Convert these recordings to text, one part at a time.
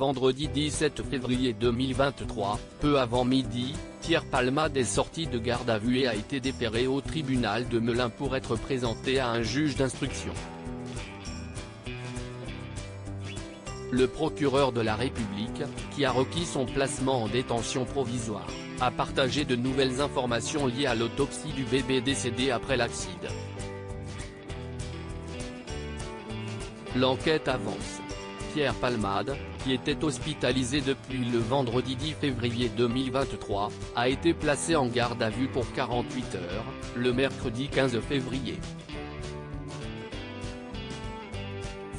vendredi 17 février 2023, peu avant midi, Pierre Palmade est sorti de garde à vue et a été déféré au tribunal de Melun pour être présenté à un juge d'instruction. Le procureur de la République, qui a requis son placement en détention provisoire, a partagé de nouvelles informations liées à l'autopsie du bébé décédé après l'accident. L'enquête avance. Pierre Palmade, qui était hospitalisé depuis le vendredi 10 février 2023, a été placé en garde à vue pour 48 heures, le mercredi 15 février.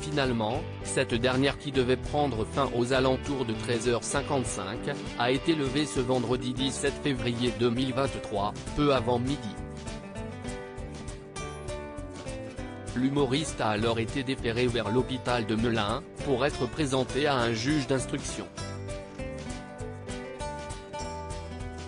Finalement, cette dernière qui devait prendre fin aux alentours de 13h55, a été levée ce vendredi 17 février 2023, peu avant midi. L'humoriste a alors été déféré vers l'hôpital de Melun, pour être présenté à un juge d'instruction.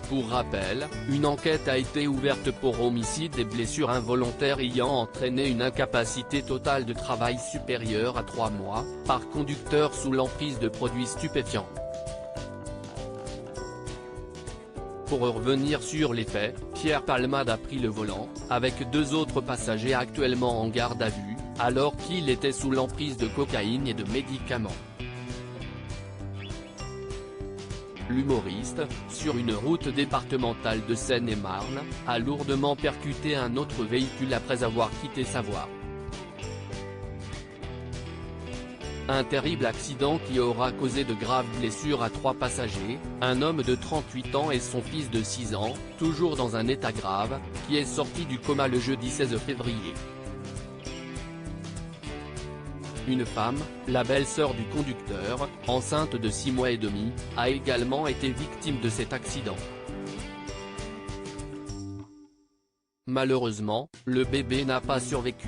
Pour rappel, une enquête a été ouverte pour homicide et blessures involontaires ayant entraîné une incapacité totale de travail supérieure à 3 mois, par conducteur sous l'emprise de produits stupéfiants. Pour revenir sur les faits, Pierre Palmade a pris le volant, avec 2 autres passagers actuellement en garde à vue, alors qu'il était sous l'emprise de cocaïne et de médicaments. L'humoriste, sur une route départementale de Seine-et-Marne, a lourdement percuté un autre véhicule après avoir quitté sa voie. Un terrible accident qui aura causé de graves blessures à 3 passagers, un homme de 38 ans et son fils de 6 ans, toujours dans un état grave, qui est sorti du coma le jeudi 16 février. Une femme, la belle-sœur du conducteur, enceinte de 6 mois et demi, a également été victime de cet accident. Malheureusement, le bébé n'a pas survécu.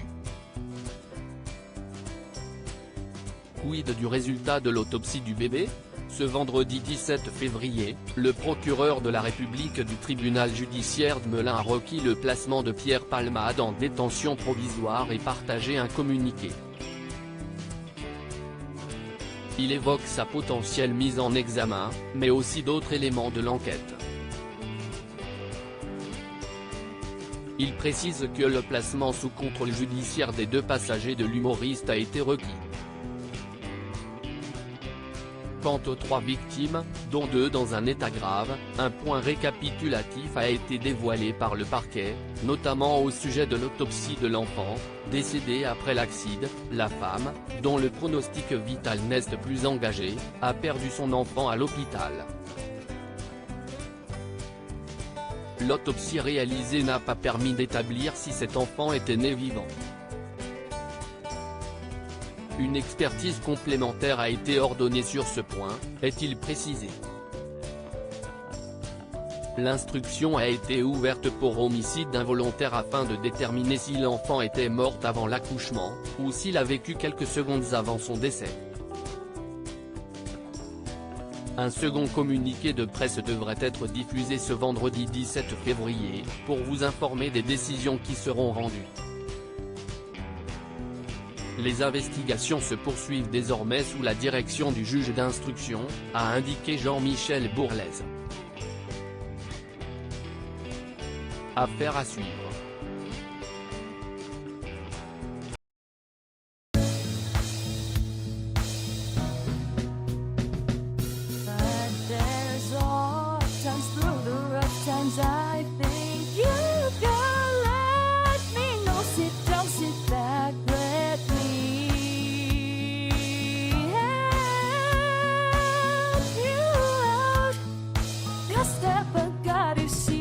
Quid du résultat de l'autopsie du bébé? Ce vendredi 17 février, le procureur de la République du tribunal judiciaire de Melun a requis le placement de Pierre Palmade en détention provisoire et partagé un communiqué. Il évoque sa potentielle mise en examen, mais aussi d'autres éléments de l'enquête. Il précise que le placement sous contrôle judiciaire des 2 passagers de l'humoriste a été requis. Quant aux 3 victimes, dont 2 dans un état grave, un point récapitulatif a été dévoilé par le parquet, notamment au sujet de l'autopsie de l'enfant, décédé après l'accident. La femme, dont le pronostic vital n'est plus engagé, a perdu son enfant à l'hôpital. L'autopsie réalisée n'a pas permis d'établir si cet enfant était né vivant. Une expertise complémentaire a été ordonnée sur ce point, est-il précisé. L'instruction a été ouverte pour homicide involontaire afin de déterminer si l'enfant était mort avant l'accouchement, ou s'il a vécu quelques secondes avant son décès. Un second communiqué de presse devrait être diffusé ce vendredi 17 février, pour vous informer des décisions qui seront rendues. Les investigations se poursuivent désormais sous la direction du juge d'instruction, a indiqué Jean-Michel Bourlaise. Affaire à suivre. Step, I gotta see.